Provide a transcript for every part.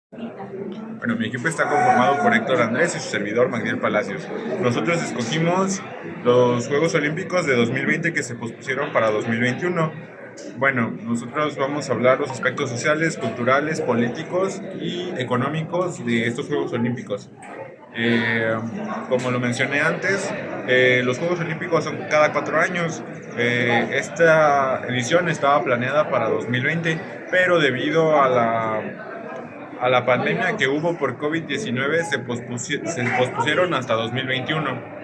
Bueno, mi equipo está conformado por Héctor Andrés y su servidor Magdiel Palacios. Nosotros escogimos los Juegos Olímpicos de 2020 que se pospusieron para 2021. Bueno, nosotros vamos a hablar los aspectos sociales, culturales, políticos y económicos de estos Juegos Olímpicos. Eh, Como lo mencioné antes, los Juegos Olímpicos son cada 4 años. Esta edición estaba planeada para 2020, pero debido a la pandemia que hubo por COVID-19 se pospusieron hasta 2021.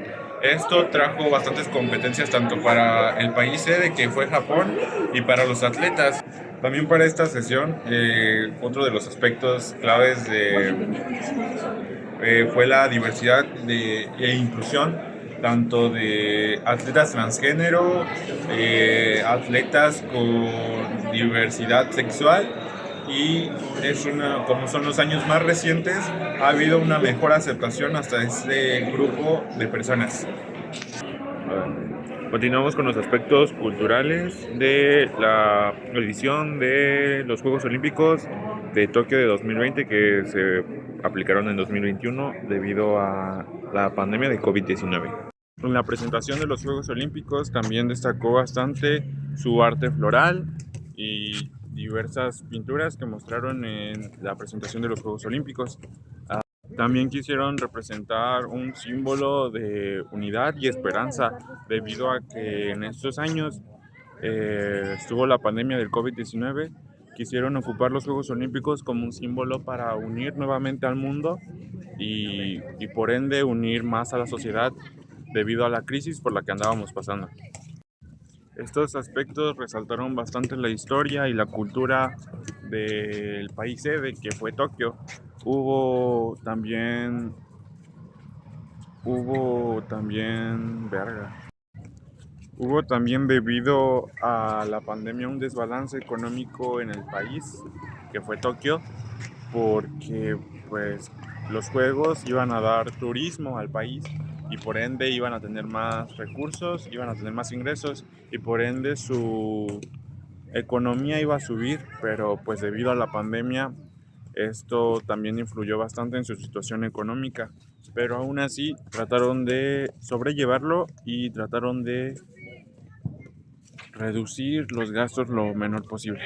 Esto trajo bastantes competencias tanto para el país sede, que fue Japón, y para los atletas. También para esta sesión, otro de los aspectos claves fue la diversidad e inclusión, tanto de atletas transgénero, atletas con diversidad sexual, y como son los años más recientes, ha habido una mejor aceptación hasta este grupo de personas. Continuamos con los aspectos culturales de la edición de los Juegos Olímpicos de Tokio de 2020 que se aplicaron en 2021 debido a la pandemia de COVID-19. En la presentación de los Juegos Olímpicos también destacó bastante su arte floral y diversas pinturas que mostraron en la presentación de los Juegos Olímpicos. También quisieron representar un símbolo de unidad y esperanza, debido a que en estos años estuvo la pandemia del COVID-19. Quisieron ocupar los Juegos Olímpicos como un símbolo para unir nuevamente al mundo y por ende unir más a la sociedad debido a la crisis por la que andábamos pasando. Estos aspectos resaltaron bastante la historia y la cultura del país sede, que fue Tokio. Hubo también, verga. Hubo también debido a la pandemia un desbalance económico en el país, que fue Tokio, porque pues los juegos iban a dar turismo al país y por ende iban a tener más recursos, iban a tener más ingresos y por ende su economía iba a subir, pero pues debido a la pandemia esto también influyó bastante en su situación económica, pero aún así trataron de sobrellevarlo y trataron de reducir los gastos lo menor posible.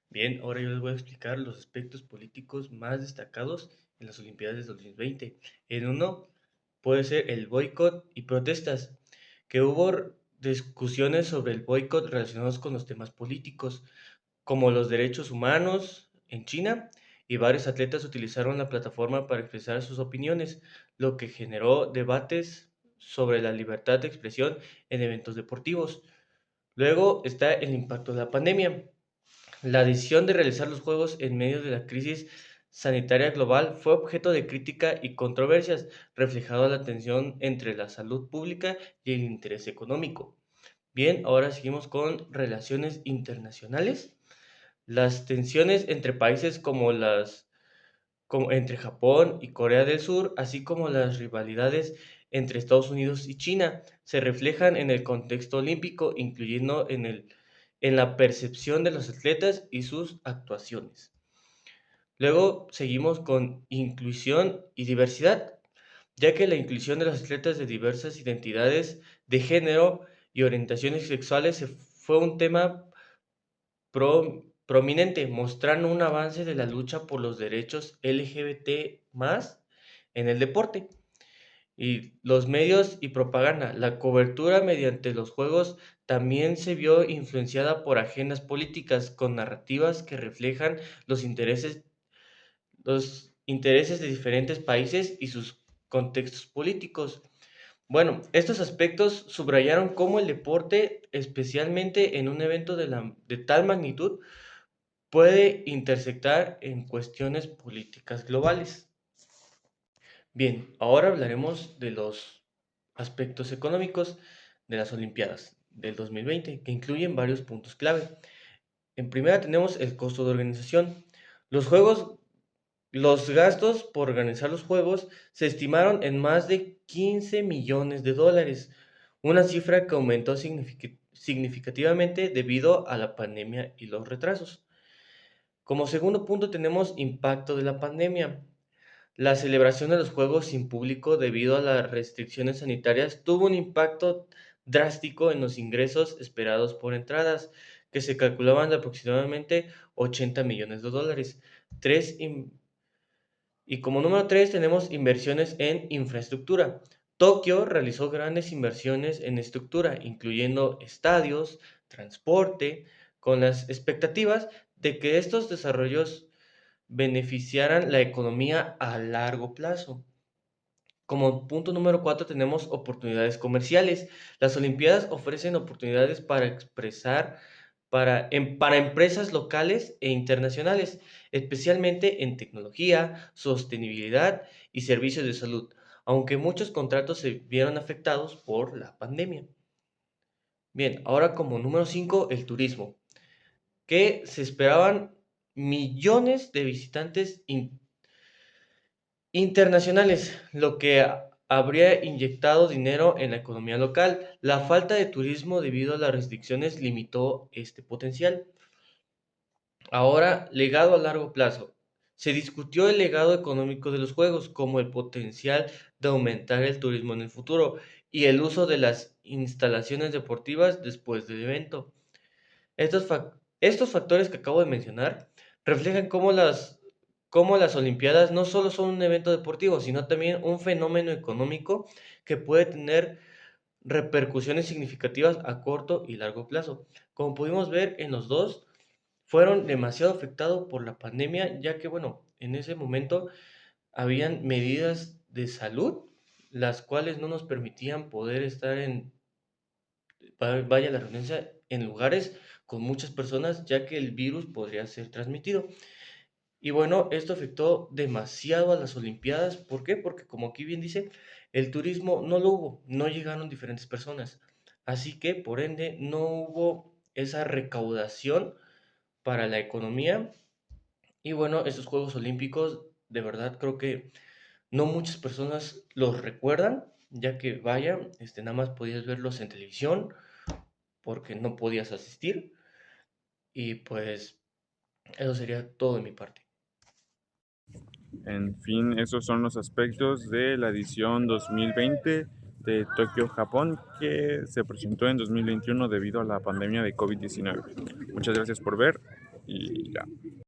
Bien, ahora yo les voy a explicar los aspectos políticos más destacados en las Olimpiadas de 2020. En uno puede ser el boicot y protestas, que hubo discusiones sobre el boicot relacionados con los temas políticos, como los derechos humanos en China, y varios atletas utilizaron la plataforma para expresar sus opiniones, lo que generó debates sobre la libertad de expresión en eventos deportivos. Luego está el impacto de la pandemia. La decisión de realizar los Juegos en medio de la crisis sanitaria global fue objeto de crítica y controversias, reflejando la tensión entre la salud pública y el interés económico. Bien, ahora seguimos con relaciones internacionales. Las tensiones entre países como entre Japón y Corea del Sur, así como las rivalidades entre Estados Unidos y China, se reflejan en el contexto olímpico, incluyendo en la percepción de los atletas y sus actuaciones. Luego seguimos con inclusión y diversidad, ya que la inclusión de los atletas de diversas identidades de género y orientaciones sexuales fue un tema prominente, mostrando un avance de la lucha por los derechos LGBT más en el deporte. Y los medios y propaganda. La cobertura mediante los juegos también se vio influenciada por agendas políticas con narrativas que reflejan los intereses de diferentes países y sus contextos políticos. Bueno, estos aspectos subrayaron cómo el deporte, especialmente en un evento de tal magnitud, puede intersectar en cuestiones políticas globales. Bien, ahora hablaremos de los aspectos económicos de las Olimpiadas del 2020, que incluyen varios puntos clave. En primera tenemos el costo de organización. Los juegos, los gastos por organizar los juegos se estimaron en más de 15 millones de dólares, una cifra que aumentó significativamente debido a la pandemia y los retrasos. Como segundo punto tenemos impacto de la pandemia. La celebración de los Juegos sin público debido a las restricciones sanitarias tuvo un impacto drástico en los ingresos esperados por entradas, que se calculaban de aproximadamente 80 millones de dólares. Tres, y como número 3 tenemos inversiones en infraestructura. Tokio realizó grandes inversiones en estructura, incluyendo estadios, transporte, con las expectativas de que estos desarrollos beneficiaran la economía a largo plazo. Como punto número 4 tenemos oportunidades comerciales. Las Olimpiadas ofrecen oportunidades para expresar para empresas locales e internacionales, especialmente en tecnología, sostenibilidad y servicios de salud, aunque muchos contratos se vieron afectados por la pandemia. Bien, ahora como número 5 el turismo, que se esperaban millones de visitantes internacionales, lo que habría inyectado dinero en la economía local. La falta de turismo debido a las restricciones limitó este potencial. Ahora, legado a largo plazo. Se discutió el legado económico de los juegos, como el potencial de aumentar el turismo en el futuro y el uso de las instalaciones deportivas después del evento. Estos factores que acabo de mencionar reflejan cómo las Olimpiadas no solo son un evento deportivo, sino también un fenómeno económico que puede tener repercusiones significativas a corto y largo plazo. Como pudimos ver en los dos, fueron demasiado afectados por la pandemia, ya que, bueno, en ese momento habían medidas de salud, las cuales no nos permitían poder estar vaya la redundancia, en lugares con muchas personas, ya que el virus podría ser transmitido. Y bueno, esto afectó demasiado a las Olimpiadas. ¿Por qué? Porque como aquí bien dice, el turismo no lo hubo, no llegaron diferentes personas. Así que, por ende, no hubo esa recaudación para la economía. Y bueno, estos Juegos Olímpicos, de verdad creo que no muchas personas los recuerdan, ya que vaya, nada más podías verlos en televisión porque no podías asistir. Y pues eso sería todo de mi parte. En fin, esos son los aspectos de la edición 2020 de Tokio, Japón, que se presentó en 2021 debido a la pandemia de COVID-19. Muchas gracias por ver y ya.